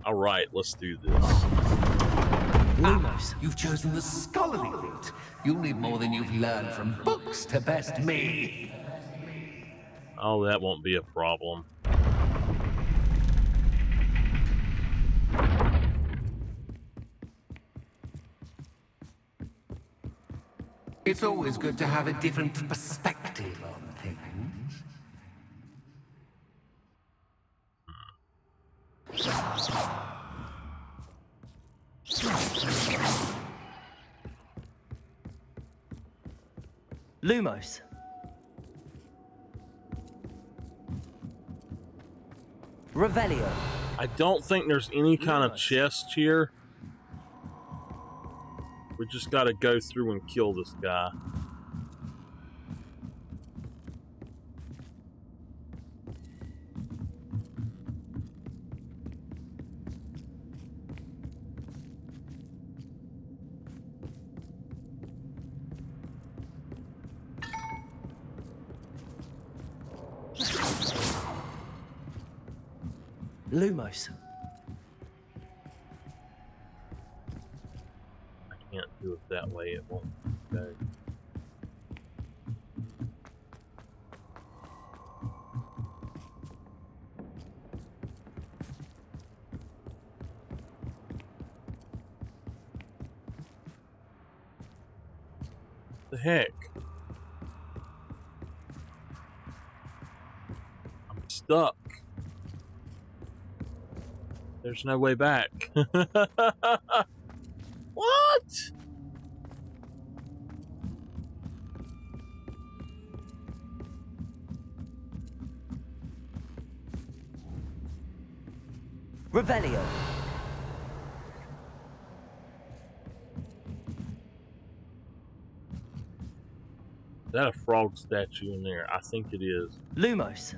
All right, let's do this. Lumos, you've chosen the scholarly route. You'll need more than you've learned from books to best me. Oh, that won't be a problem. It's always good to have a different perspective on things. Lumos. Revelio. I don't think there's any kind of chest here. We just gotta go through and kill this guy. Lumos. I can't do it that way, it won't go. The heck? I'm stuck. There's no way back. What? Revelio. Is that a frog statue in there? I think it is. Lumos.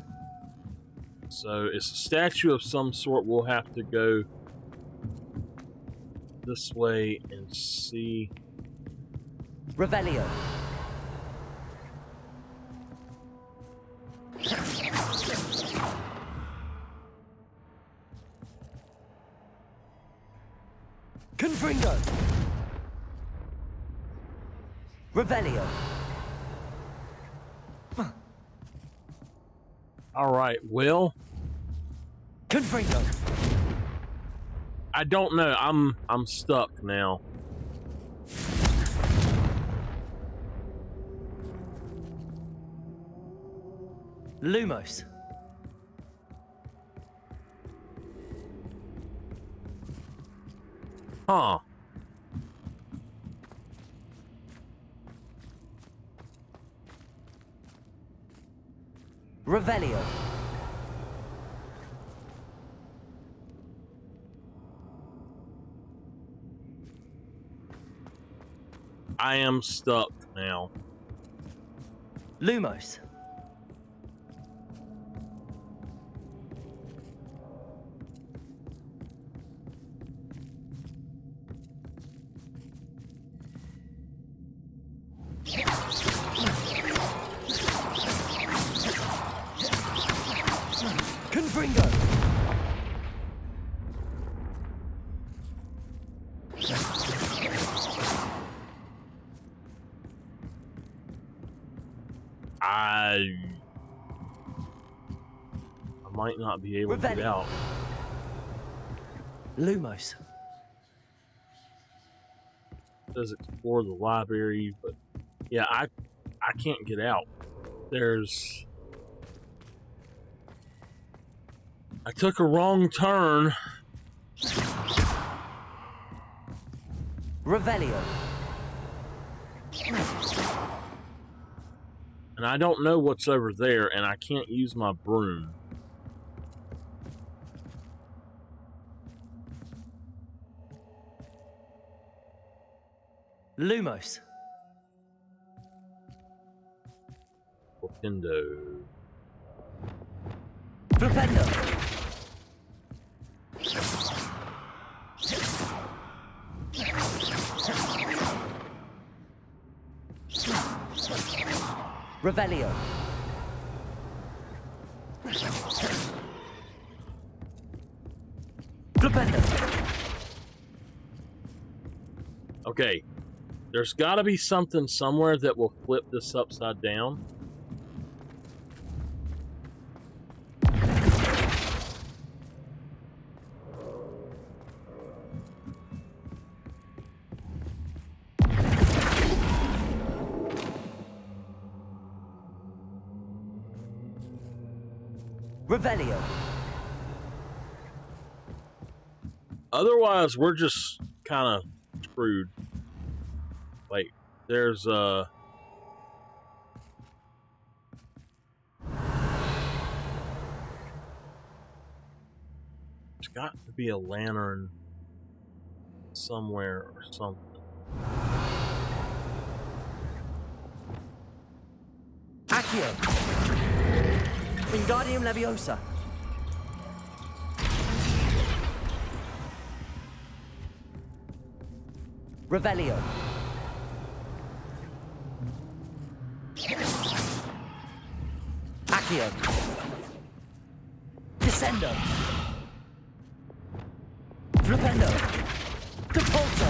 So it's a statue of some sort. We'll have to go this way and see. Revelio. Confringo. Revelio. All right, well, Confringo. I don't know. I'm stuck now. Lumos. Huh. Revelio. I am stuck now. Lumos. Confringo. I might not be able to get out. Lumos. It says explore the library, but yeah, I can't get out. I took a wrong turn. Revelio. And I don't know what's over there, and I can't use my broom. Lumos. Flipendo. Flipendo. Revelio. Flipendo. Okay. There's got to be something somewhere that will flip this upside down. Revelio. Otherwise, we're just kind of screwed. Wait, there's There's got to be a lantern somewhere or something. Accio. Wingardium Leviosa. Revelio. Accio. Descendo. Flipendo. Depulso.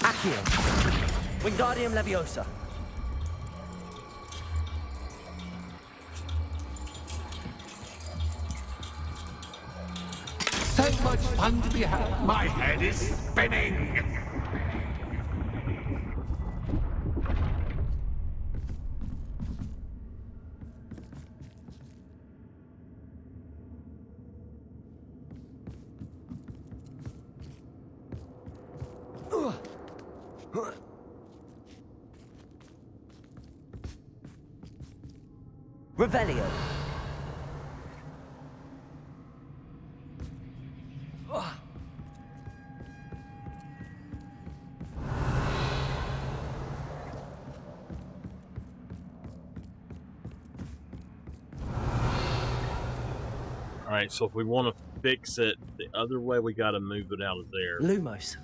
Accio. Wingardium Leviosa. So much fun to be had. My head is spinning. Revelio. Alright, so if we want to fix it the other way, we got to move it out of there. Lumos.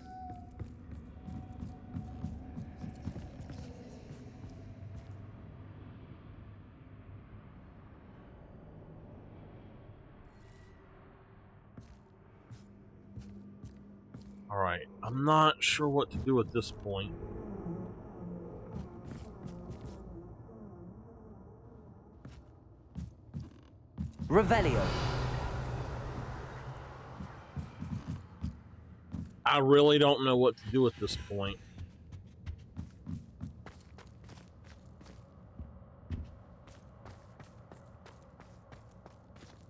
Alright, I'm not sure what to do at this point. Revelio. I really don't know what to do at this point.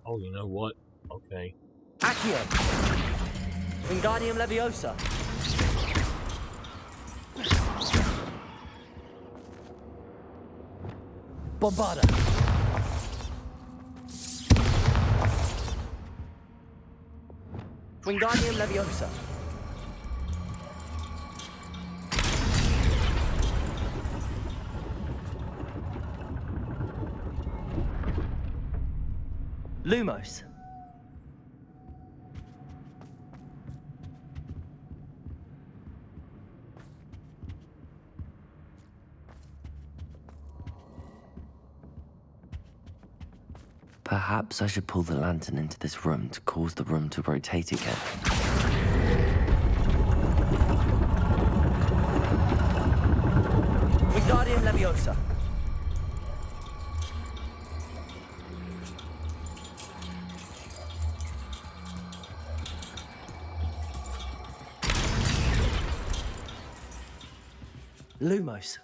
Oh, you know what? Okay. Accio. Wingardium Leviosa. Bombarda. Wingardium Leviosa. Lumos. Perhaps I should pull the lantern into this room to cause the room to rotate again. Wingardium Leviosa. Lumos.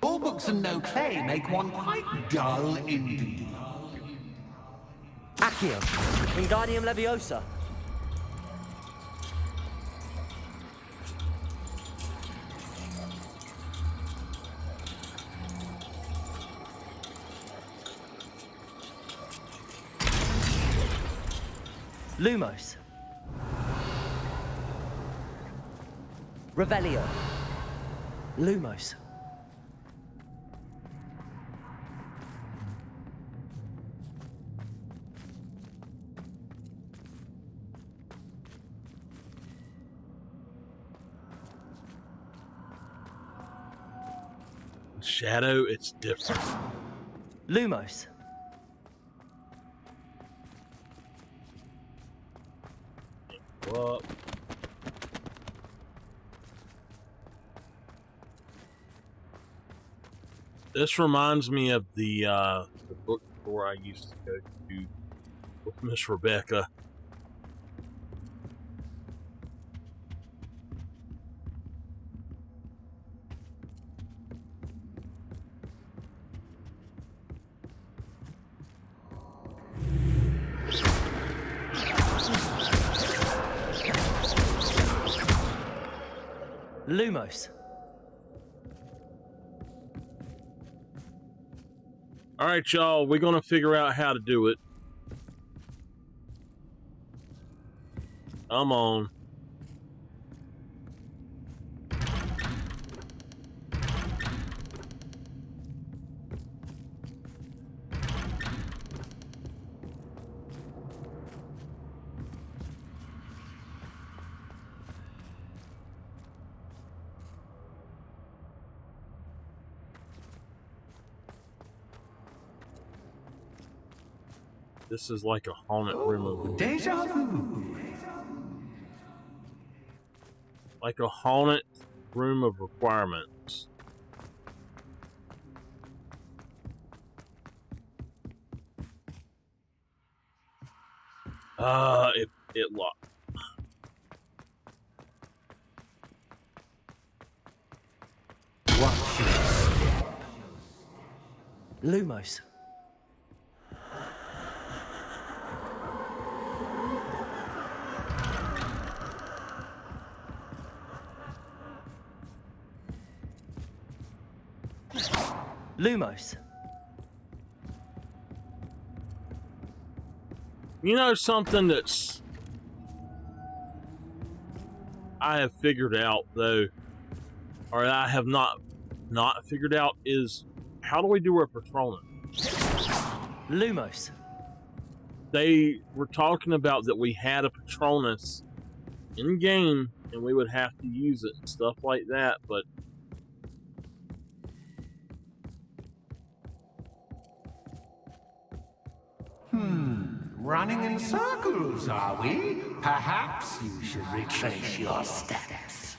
All books and no clay make one quite dull indeed. Accio. Wingardium Leviosa. Lumos. Revelio. Lumos. Shadow, it's different. Lumos. Well, this reminds me of the bookstore I used to go to with Miss Rebecca. Lumos. All right, y'all, we're gonna figure out how to do it. Come on. This is like a haunted room of Deja vu. like a haunted room of requirements. It locked. Watch your step. Lumos. Lumos. You know something that's I have figured out though, or I have not figured out is how do we do our Patronus? Lumos. They were talking about that we had a Patronus in game and we would have to use it and stuff like that, but Running in circles, are we? Perhaps you should retrace your steps.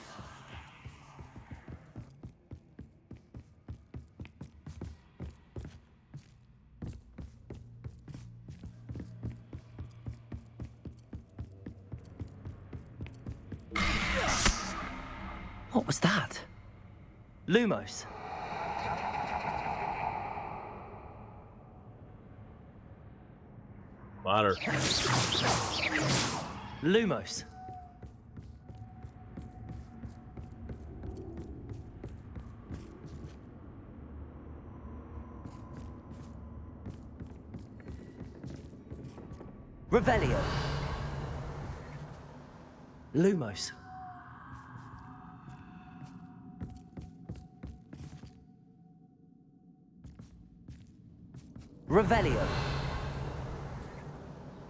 What was that? Lumos. ladder. Lumos. Revelio. Lumos. Revelio.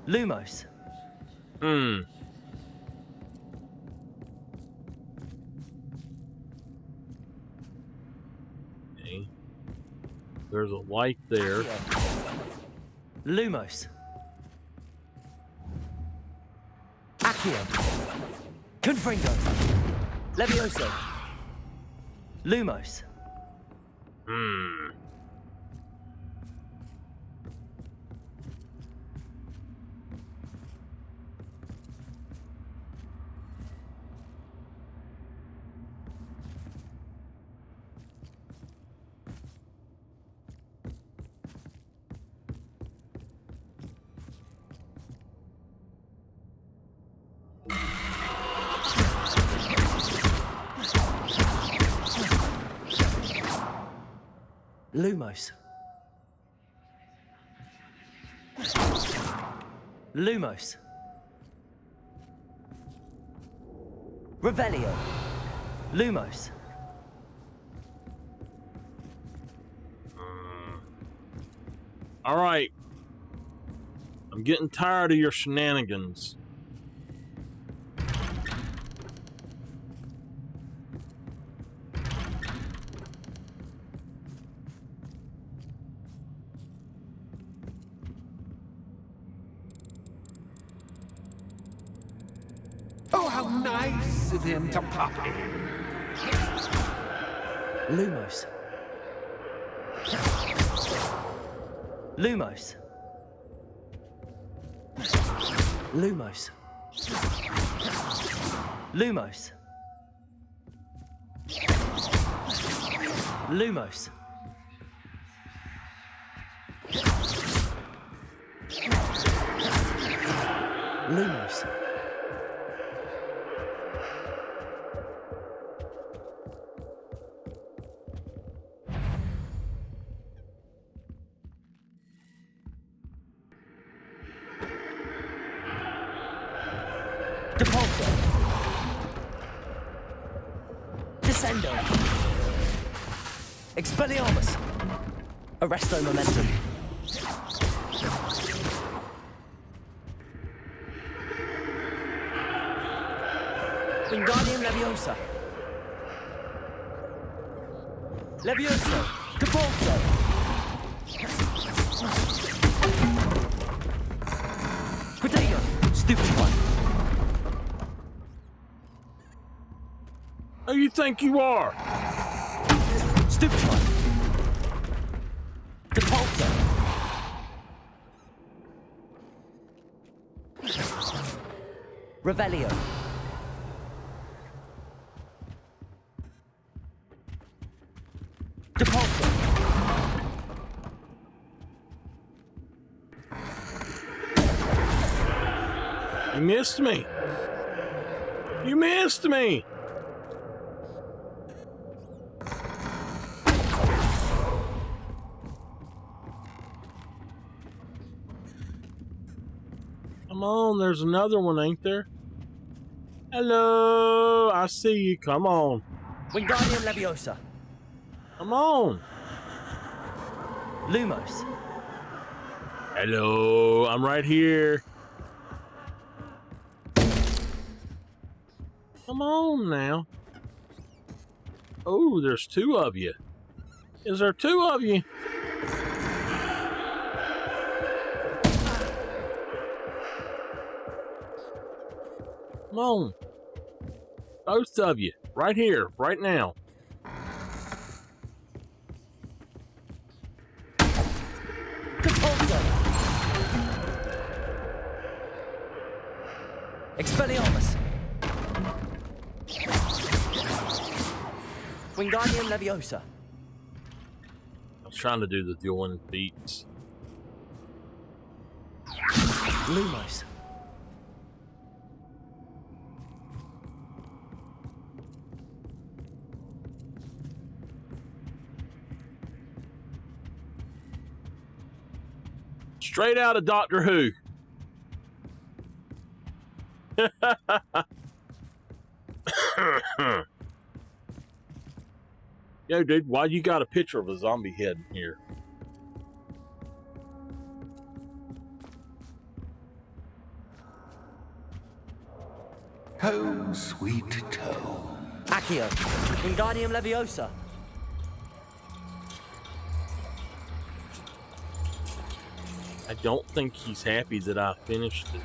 Lumos. Okay. There's a light there. Lumos. Accio. Confringo. Levioso. Lumos. Lumos. Lumos. Revelio. Lumos. All right. I'm getting tired of your shenanigans. Oh, how nice of him to pop in. Lumos. Lumos. Lumos. Lumos. Lumos. Lumos. Depulso. Descendo. Expelliarmus. Arresto momentum. Wingardium Leviosa. Levioso. Depulso. Protego. Stupefy. Who you think you are? Stupefy. Depulso. Revelio. Depulso. You missed me. You missed me. Come on, there's another one, ain't there? Hello, I see you. Come on. Wingardium Leviosa. Come on. Lumos. Hello, I'm right here. Come on now. Oh, there's two of you. Is there two of you? Come on. Both of you. Right here. Right now. Depulso. Expelliarmus. Wingardium Leviosa. I was trying to do the dueling feats. Lumos. Straight out of Doctor Who. Yo, dude, why you got a picture of a zombie head in here? Home, sweet home. Accio. Wingardium Leviosa. I don't think he's happy that I finished it.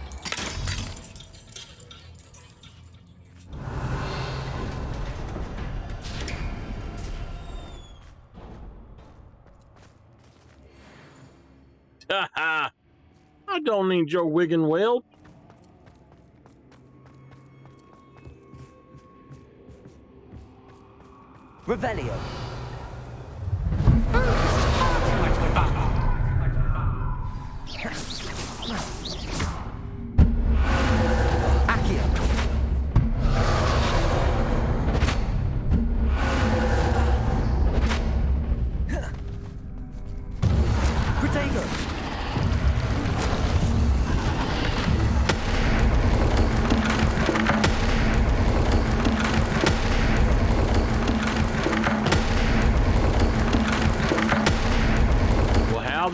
I don't need your wig and welt. Revelio. Accio. Protego.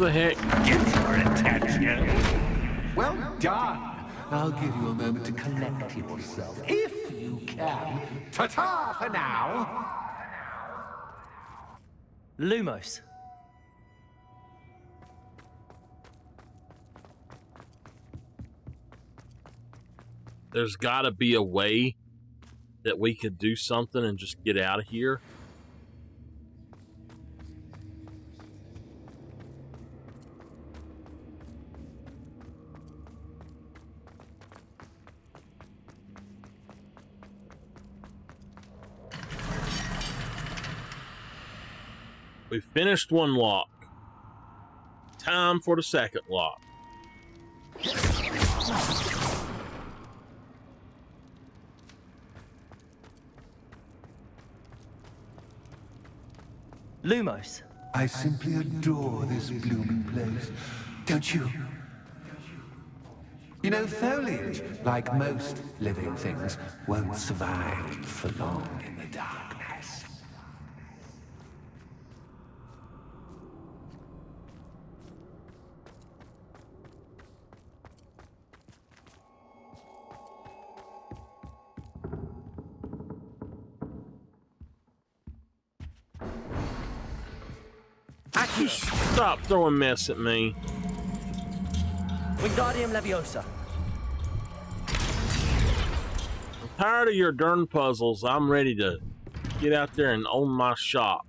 the heck? Get your attention. Well done. I'll give you a moment to collect yourself, if you can. Ta-ta for now. Lumos. There's got to be a way that we could do something and just get out of here. We finished one lock. Time for the second lock. Lumos. I simply adore this blooming place. Don't you? You know, foliage, like most living things, won't survive for long in the darkness. Stop throwing mess at me. Wingardium Leviosa. I'm tired of your darn puzzles. I'm ready to get out there and own my shop.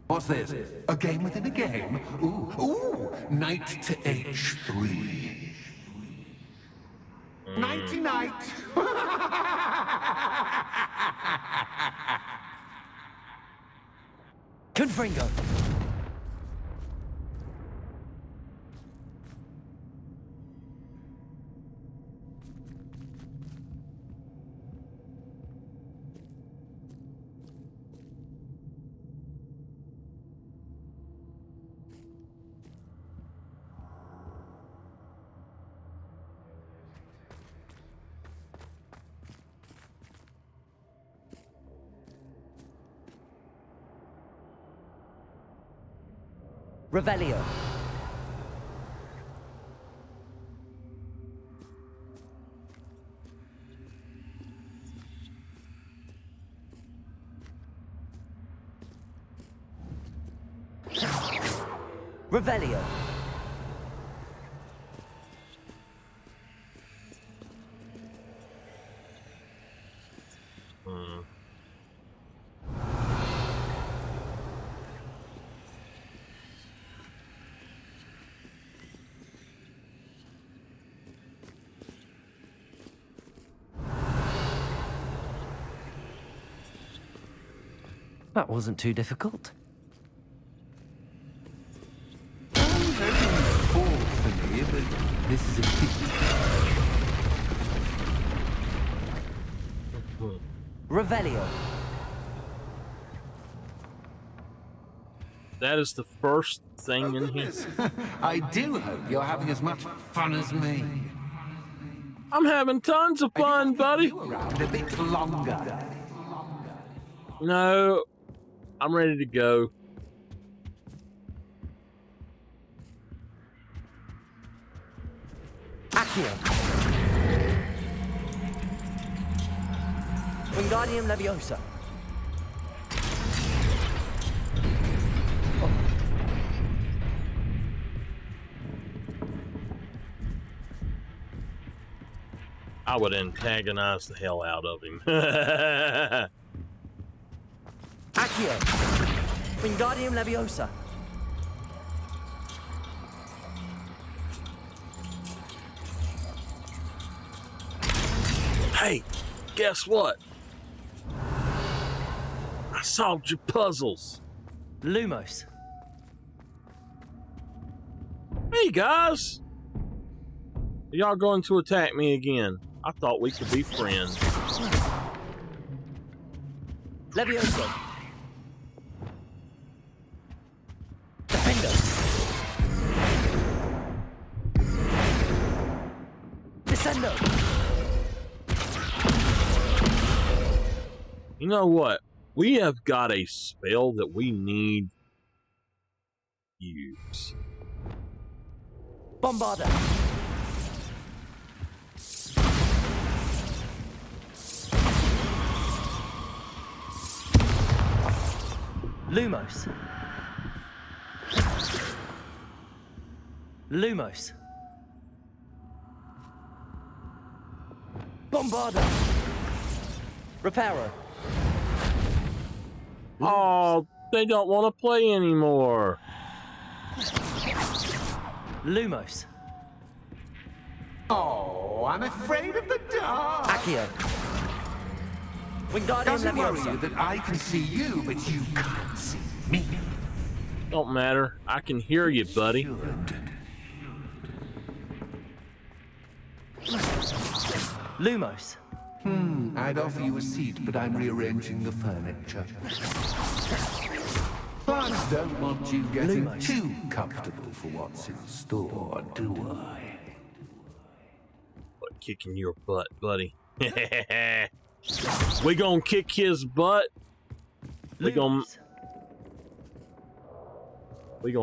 What's this? A game within a game? Ooh, knight to H3. Nighty-night. Confringo. Revelio. Revelio. That wasn't too difficult. I'm hoping you fall for me, but this is a bit... Revelio. That is the first thing in here. I do hope you're having as much fun as me. I'm having tons of fun, buddy. You around a bit longer. No, I'm ready to go. Accio. Wingardium Leviosa. I would antagonize the hell out of him. Accio. Wingardium Leviosa. Hey, guess what? I solved your puzzles. Lumos. Hey, guys. Y'all going to attack me again? I thought we could be friends. Leviosa. Defender. Descendo. You know what? We have got a spell that we need to use. Bombarder. Lumos. Lumos. Bombarder. Reparo. Oh, they don't want to play anymore. Lumos. Oh, I'm afraid of the dark. Accio. Wingardium Does it worry Leviosa. you that I can see you, but you can't see me? Don't matter. I can hear you, buddy. Lumos. I'd offer you a seat, but I'm rearranging the furniture. But I don't want you getting Lumos. too comfortable for what's in store, do I? But kicking your butt, buddy. We gonna kick his butt. We gonna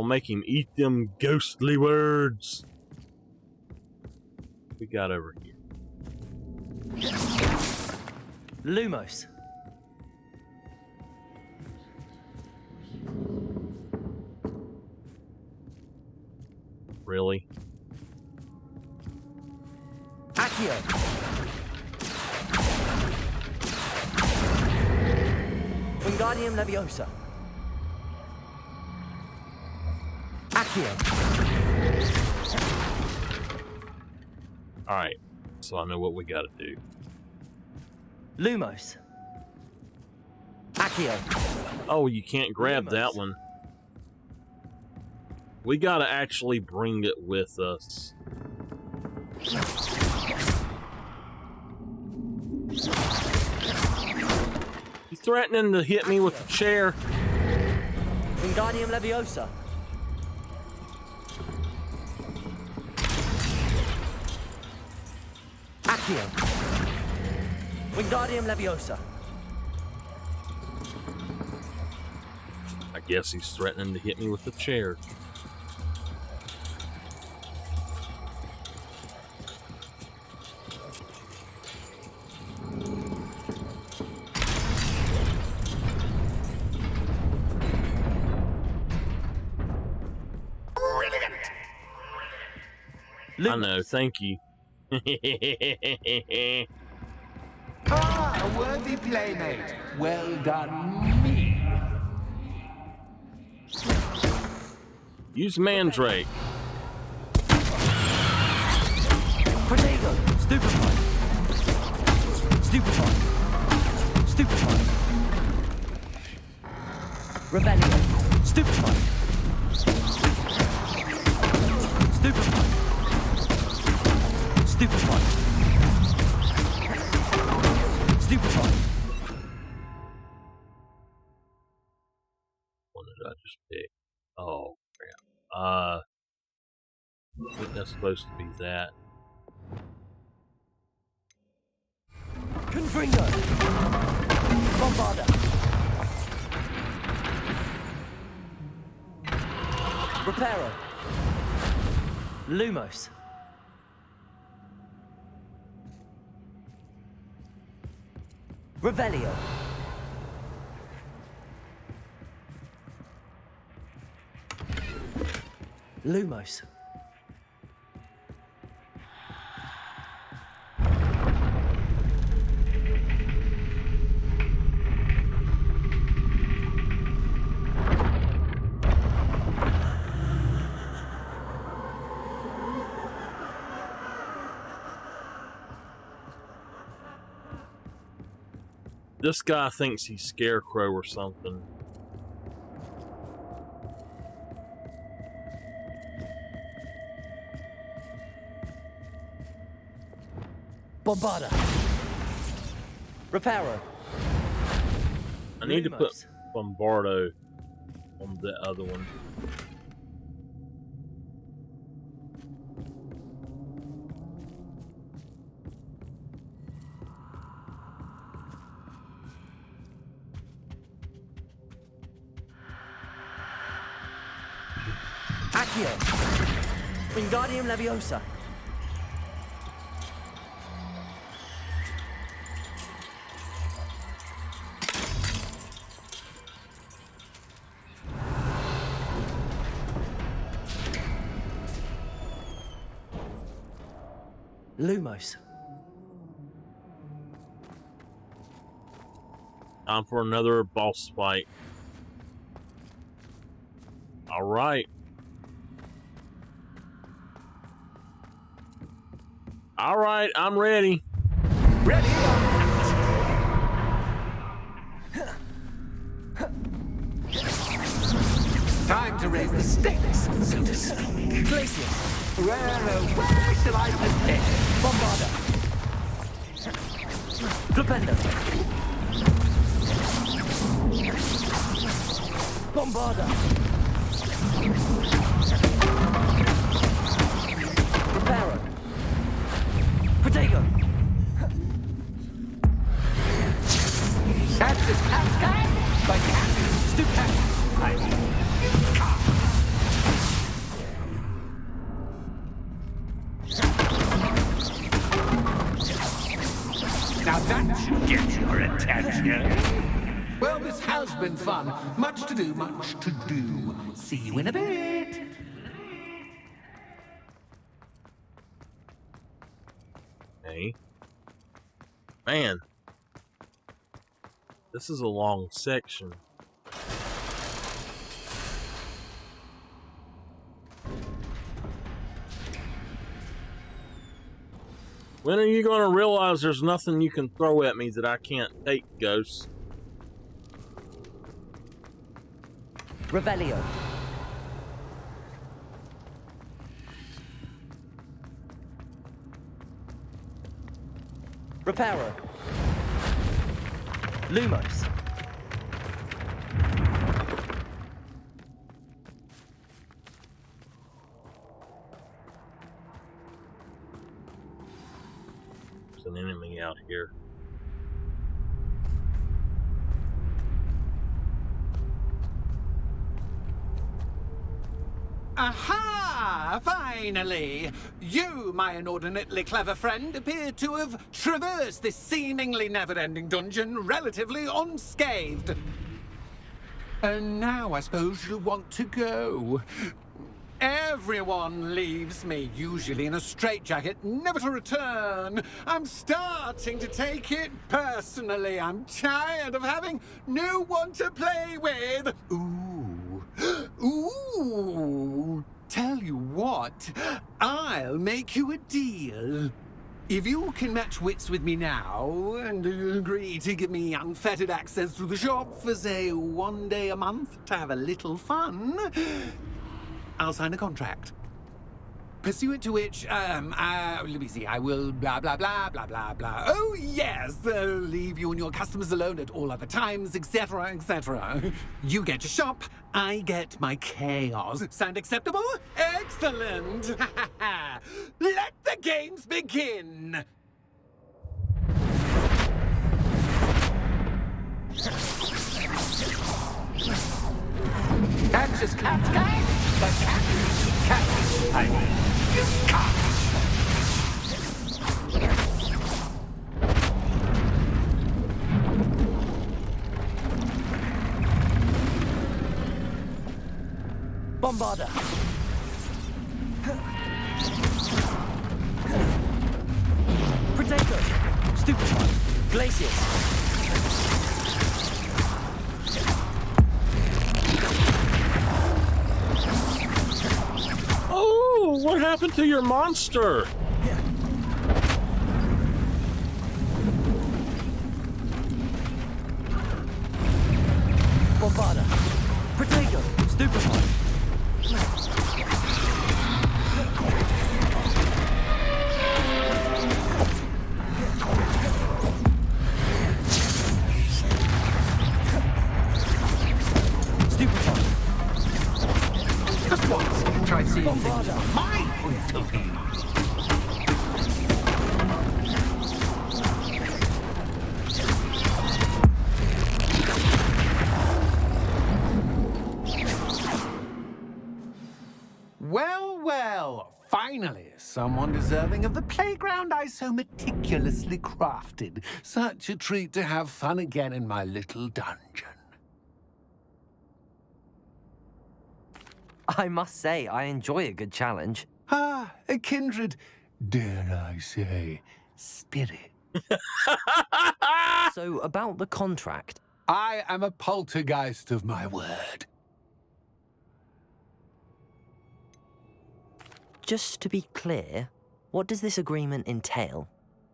make him eat them ghostly words. We got over here. Lumos. Really? Accio. Wingardium Leviosa. Accio. Alright. So I know what we gotta do. Lumos. Accio. Oh, you can't grab Lumos. that one. We gotta actually bring it with us. You threatening to hit me with the chair? Wingardium Leviosa. Accio. Wingardium Leviosa. I guess he's threatening to hit me with the chair. I know, thank you. Ah, a worthy playmate. Well done, me. Use Mandrake. Protego. Stupefy. Stupefy. Stupefy. Rebellion. Stupefy. Stupefy. Stupefy. Stupefy. What did I just pick? Oh, crap. I think that's supposed to be that. Confringo. Bombarder. Reparo. Lumos. Revelio. Lumos. This guy thinks he's Scarecrow or something. Bombarder. Reparo. I need to put Lumos. Bombardo on the other one. Accio. Wingardium Leviosa. Lumos. Time for another boss fight. All right. All right, I'm ready. Ready? Time to raise the stakes, so to speak. Glacius. Where shall I begin? Bombarda. Flipendo. Bombarda. Reparo. Protego. That's the cascade by Captain Stupid. Now that should get your attention. Well, this has been fun. Much to do, much to do. See you in a bit. Hey. Man. This is a long section. When are you going to realize there's nothing you can throw at me that I can't take, Ghost? Revelio. Reparo. Lumos. There's an enemy out here. Aha! Finally! You, my inordinately clever friend, appear to have traversed this seemingly never-ending dungeon relatively unscathed. And now I suppose you'll want to go. Everyone leaves me, usually in a straitjacket, never to return. I'm starting to take it personally. I'm tired of having no one to play with. Ooh. Ooh. Tell you what, I'll make you a deal. If you can match wits with me now and agree to give me unfettered access to the shop for, say, 1 day a month to have a little fun, I'll sign a contract. Pursuant to which, let me see, I will blah, blah, blah, blah, blah, blah. Oh, yes, leave you and your customers alone at all other times, etc., etc. You get your shop, I get my chaos. Sound acceptable? Excellent! Let the games begin! That's just cat. But cat. Bombarda. Protego. Stupefy. Glacius. Oh, what happened to your monster? Bombarda. Protego. Stupefy. Just once, try seeing things Bombarda. from my point of view. Finally, someone deserving of the playground I so meticulously crafted. Such a treat to have fun again in my little dungeon. I must say, I enjoy a good challenge. Ah, a kindred, dare I say, spirit. So, about the contract. I am a poltergeist of my word. Just to be clear, what does this agreement entail,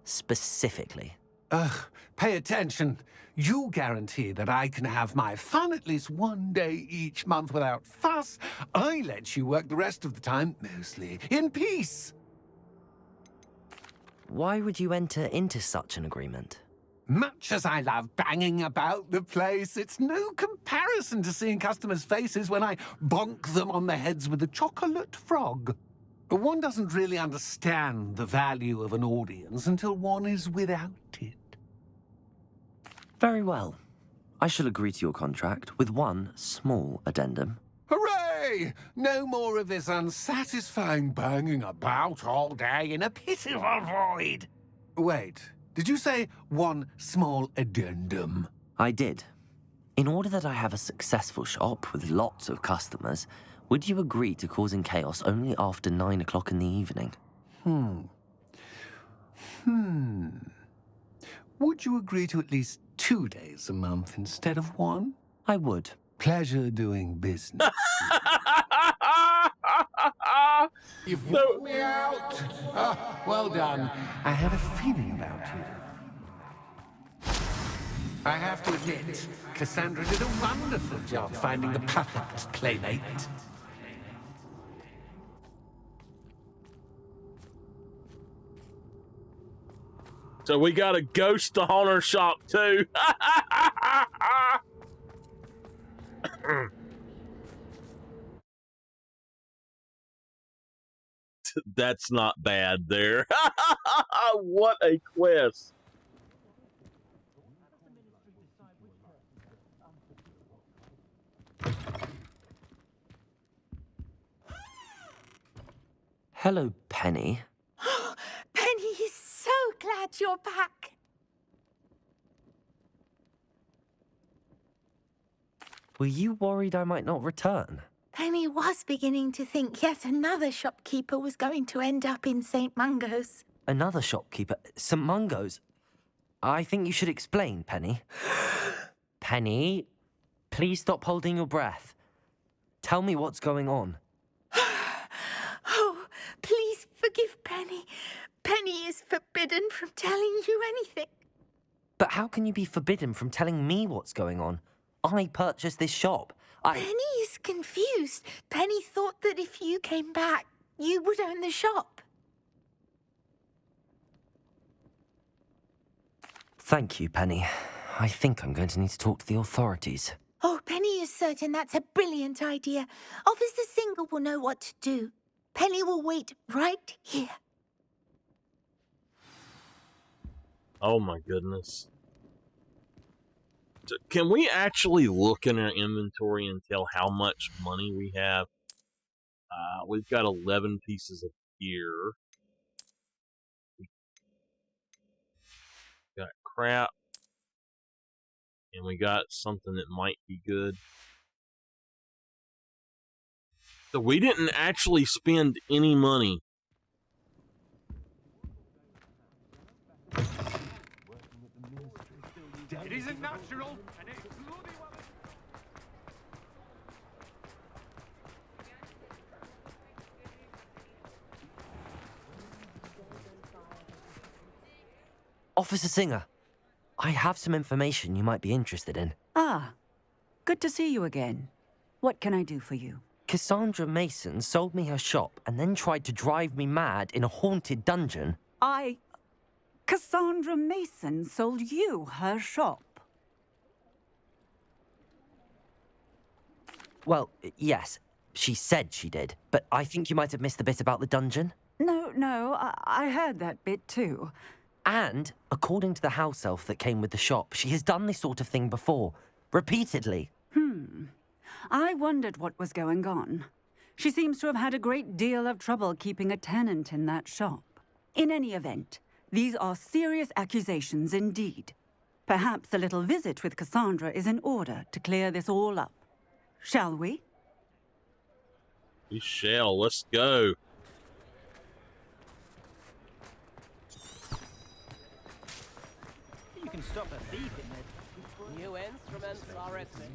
specifically? Ugh, pay attention. You guarantee that I can have my fun at least one day each month without fuss. I let you work the rest of the time, mostly in peace. Why would you enter into such an agreement? Much as I love banging about the place, it's no comparison to seeing customers' faces when I bonk them on the heads with a chocolate frog. One doesn't really understand the value of an audience until one is without it. Very well. I shall agree to your contract with one small addendum. Hooray! No more of this unsatisfying banging about all day in a pitiful void. Wait, did you say one small addendum? I did. In order that I have a successful shop with lots of customers, would you agree to causing chaos only after 9 o'clock in the evening? Would you agree to at least 2 days a month instead of one? I would. Pleasure doing business. You've worked me out. Ah, well done. I had a feeling about you. I have to admit, Cassandra did a wonderful job finding the perfect playmate. So we got a ghost to haunt our shop too. That's not bad there. What a quest. Hello, Penny. Penny is so glad you're back. Were you worried I might not return? Penny was beginning to think yet another shopkeeper was going to end up in St. Mungo's. Another shopkeeper? St. Mungo's? I think you should explain, Penny. Penny, please stop holding your breath. Tell me what's going on. Oh, please forgive Penny. Penny is forbidden from telling you anything. But how can you be forbidden from telling me what's going on? I purchased this shop. Penny is confused. Penny thought that if you came back, you would own the shop. Thank you, Penny. I think I'm going to need to talk to the authorities. Oh, Penny is certain that's a brilliant idea. Officer Singer will know what to do. Penny will wait right here. Oh my goodness. So can we actually look in our inventory and tell how much money we have? We've got 11 pieces of gear. We got crap. And we got something that might be good. So we didn't actually spend any money. It isn't natural, and it's bloody well. Officer Singer, I have some information you might be interested in. Ah, good to see you again. What can I do for you? Cassandra Mason sold me her shop and then tried to drive me mad in a haunted dungeon. Cassandra Mason sold you her shop. Well, yes, she said she did, but I think you might have missed the bit about the dungeon. No, I heard that bit too. And, according to the house elf that came with the shop, she has done this sort of thing before, repeatedly. I wondered what was going on. She seems to have had a great deal of trouble keeping a tenant in that shop. In any event, these are serious accusations indeed. Perhaps a little visit with Cassandra is in order to clear this all up. Shall we? We shall. Let's go. You can stop a thief in there. New instruments are equipped.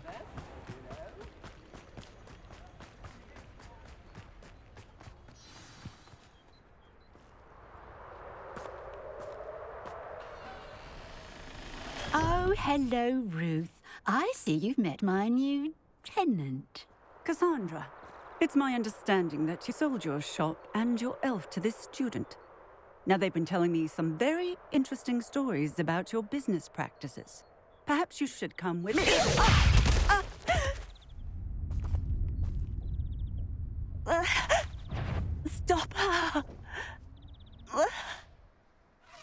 Oh, hello, Ruth. I see you've met my new tenant. Cassandra, it's my understanding that you sold your shop and your elf to this student. Now, they've been telling me some very interesting stories about your business practices. Perhaps you should come with me. Stop her!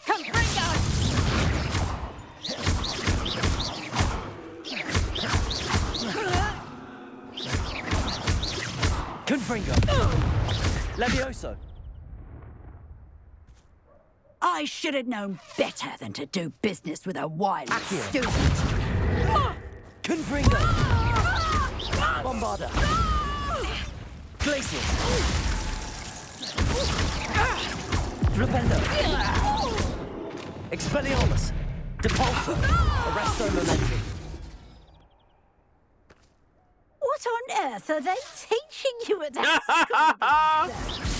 Come bring us! Confringo. Levioso. I should have known better than to do business with a wily Accio. student. Confringo. Bombarda. Glacius. Flipendo. Expelliarmus. Depulso. Arresto Momentum. What on earth are they teaching you at that school?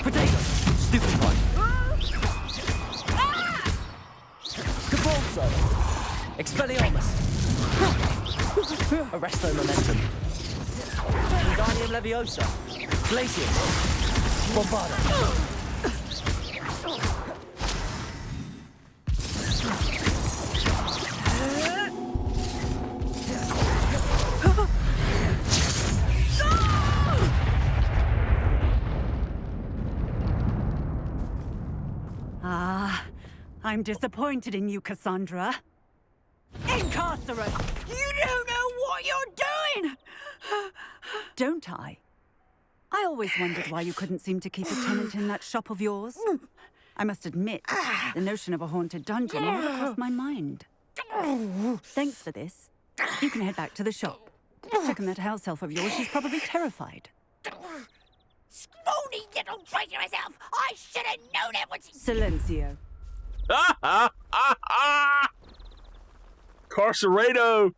Potato. Stupefy. Capulso. Expelliarmus. Arresto Momentum. Wingardium Leviosa. Glacius. Bombarda. I'm disappointed in you, Cassandra. Incarcerate! You don't know what you're doing! Don't I? I always wondered why you couldn't seem to keep a tenant in that shop of yours. I must admit, the notion of a haunted dungeon never crossed my mind. Thanks for this. You can head back to the shop. Check on that house elf of yours. She's probably terrified. Scrawny little traitor herself! I should have known it was... Silencio. Carcerado!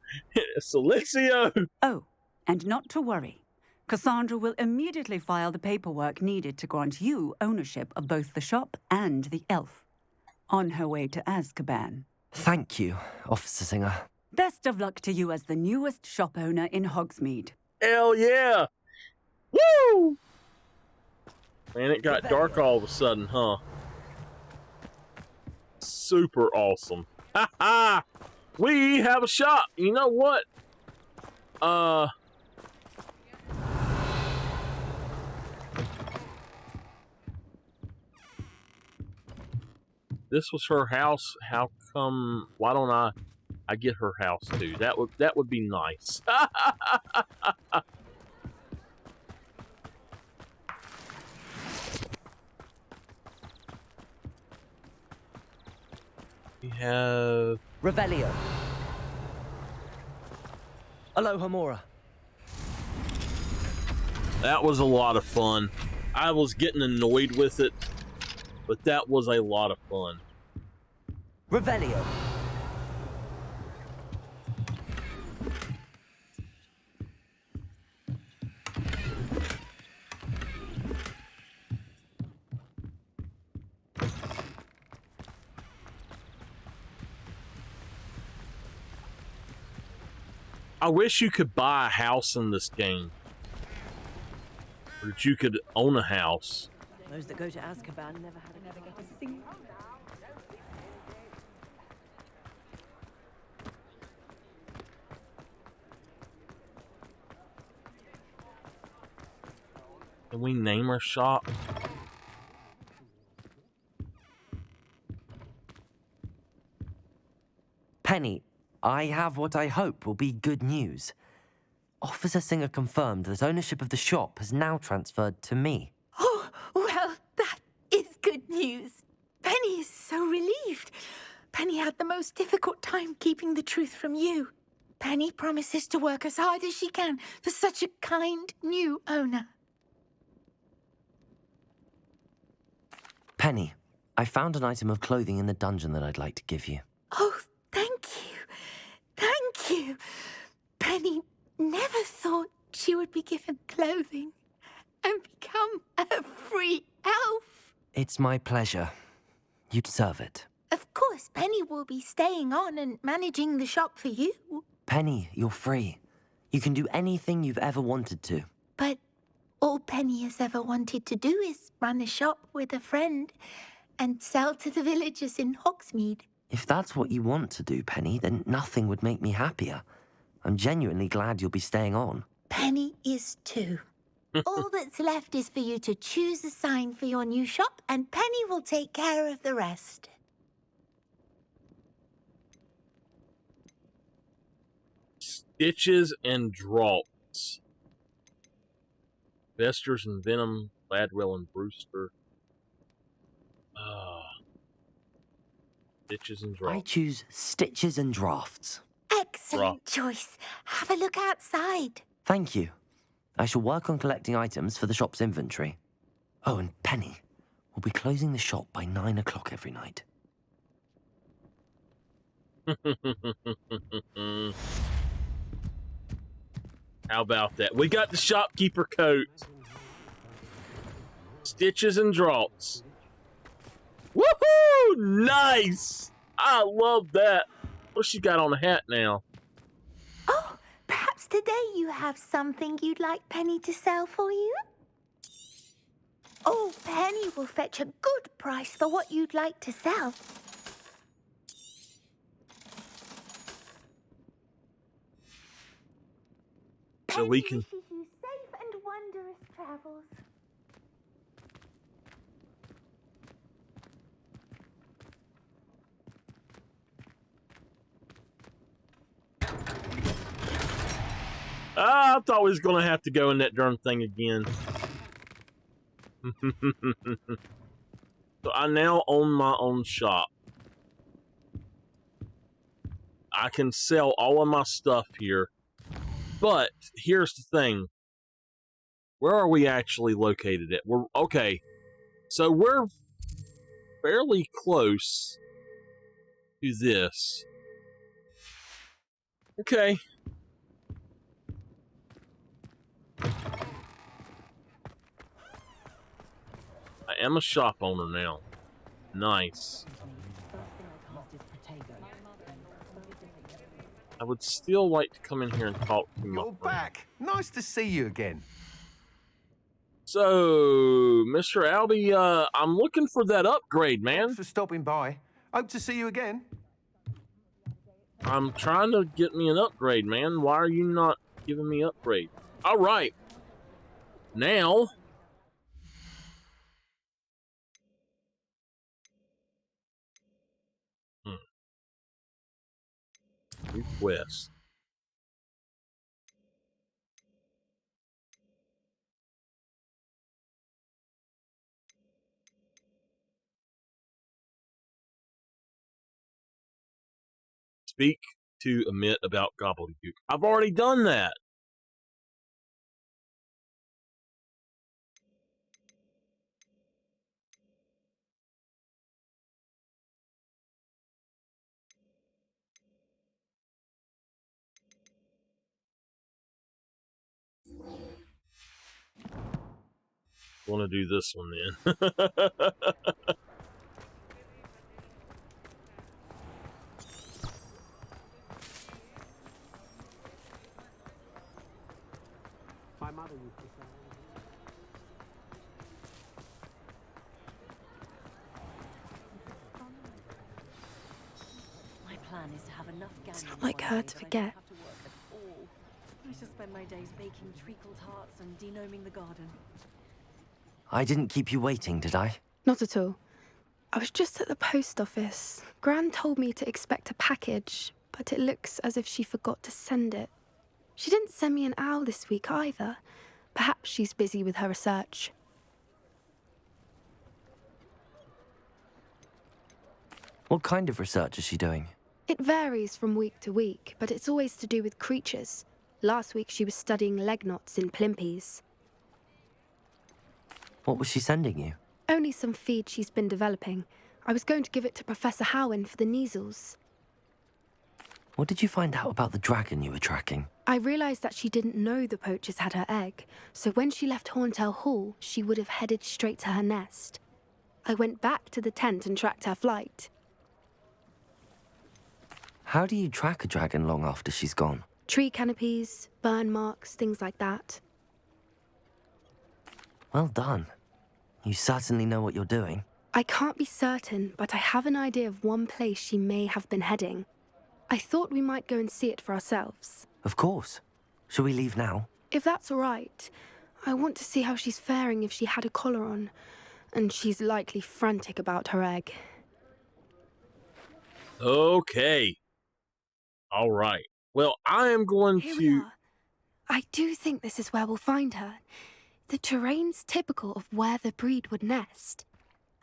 Silencio! Oh, and not to worry. Cassandra will immediately file the paperwork needed to grant you ownership of both the shop and the elf. On her way to Azkaban. Thank you, Officer Singer. Best of luck to you as the newest shop owner in Hogsmeade. Hell yeah! Woo! Man, it got dark all of a sudden, huh? Super awesome. Ha ha! We have a shop! You know what? This was her house. How come? Why don't I get her house too? That would be nice. We have Revelio. Aloha Mora. that was a lot of fun. I was getting annoyed with it, but that was a lot of fun. Revelio. I wish you could buy a house in this game. Or that you could own a house. Those that go to Azkaban never get a single. Can we name our shop? Penny, I have what I hope will be good news. Officer Singer confirmed that ownership of the shop has now transferred to me. Oh, well, that is good news. Penny is so relieved. Penny had the most difficult time keeping the truth from you. Penny promises to work as hard as she can for such a kind new owner. Penny, I found an item of clothing in the dungeon that I'd like to give you. Oh, thank you. Thank you. Penny never thought she would be given clothing and become a free elf. It's my pleasure. You deserve it. Of course, Penny will be staying on and managing the shop for you. Penny, you're free. You can do anything you've ever wanted to. But all Penny has ever wanted to do is run a shop with a friend and sell to the villagers in Hogsmeade. If that's what you want to do, Penny, then nothing would make me happier. I'm genuinely glad you'll be staying on. Penny is too. All that's left is for you to choose a sign for your new shop, and Penny will take care of the rest. Stitches and Draughts. Vesters and Venom, Gladwell and Brewster. Stitches and I Draughts. choose Stitches and Drafts. Excellent choice. Have a look outside. Thank you. I shall work on collecting items for the shop's inventory. Oh, and Penny, we'll be closing the shop by 9 o'clock every night. How about that? We got the shopkeeper coat. Stitches and Draughts. Woohoo! Nice! I love that. What's she got on the hat now? Oh, perhaps today you have something you'd like Penny to sell for you? Oh, Penny will fetch a good price for what you'd like to sell. So we can... Penny wishes you safe and wondrous travels. I thought we was going to have to go in that darn thing again. So I now own my own shop. I can sell all of my stuff here. But here's the thing. Where are we actually located at? Okay. So we're fairly close to this. Okay. I am a shop owner now. Nice. I would still like to come in here and talk to my You're friend. back. Nice to see you again. So, Mr. Albie, I'm looking for that upgrade, man. Thanks for stopping by. Hope to see you again. I'm trying to get me an upgrade, man. Why are you not giving me upgrade? All right. Now... Request. Speak to Amit about gobbledygook. I've already done that. Want to do this one then. My mother used to say. My plan is to have enough It's not like her to forget. I shall spend my days baking treacle tarts and denoming the garden. I didn't keep you waiting, did I? Not at all. I was just at the post office. Gran told me to expect a package, but it looks as if she forgot to send it. She didn't send me an owl this week either. Perhaps she's busy with her research. What kind of research is she doing? It varies from week to week, but it's always to do with creatures. Last week she was studying leg knots in plimpies. What was she sending you? Only some feed she's been developing. I was going to give it to Professor Howen for the measles. What did you find out about the dragon you were tracking? I realised that she didn't know the poachers had her egg, so when she left Horntail Hall, she would have headed straight to her nest. I went back to the tent and tracked her flight. How do you track a dragon long after she's gone? Tree canopies, burn marks, things like that. Well done. You certainly know what you're doing. I can't be certain, but I have an idea of one place she may have been heading. I thought we might go and see it for ourselves. Of course. Shall we leave now? If that's all right, I want to see how she's faring if she had a collar on, and she's likely frantic about her egg. Okay. All right. Well, I am going Here we are. I do think this is where we'll find her. The terrain's typical of where the breed would nest.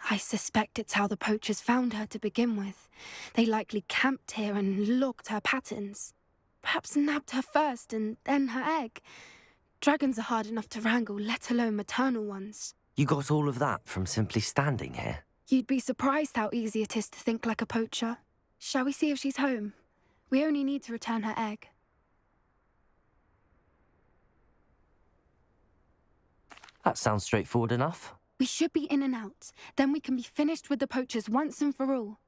I suspect it's how the poachers found her to begin with. They likely camped here and logged her patterns. Perhaps nabbed her first and then her egg. Dragons are hard enough to wrangle, let alone maternal ones. You got all of that from simply standing here? You'd be surprised how easy it is to think like a poacher. Shall we see if she's home? We only need to return her egg. That sounds straightforward enough. We should be in and out. Then we can be finished with the poachers once and for all.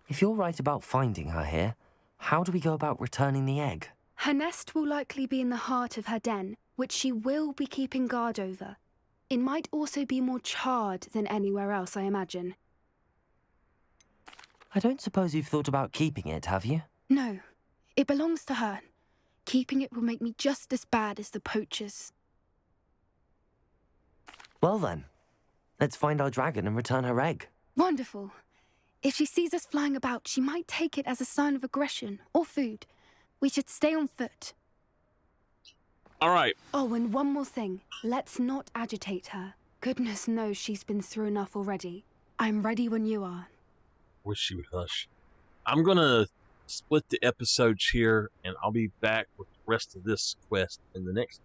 If you're right about finding her here, how do we go about returning the egg? Her nest will likely be in the heart of her den, which she will be keeping guard over. It might also be more charred than anywhere else, I imagine. I don't suppose you've thought about keeping it, have you? No, it belongs to her. Keeping it will make me just as bad as the poachers. Well then, let's find our dragon and return her egg. Wonderful. If she sees us flying about, she might take it as a sign of aggression or food. We should stay on foot. All right. Oh, and one more thing. Let's not agitate her. Goodness knows she's been through enough already. I'm ready when you are. Wish she would hush. I'm going to split the episodes here, and I'll be back with the rest of this quest in the next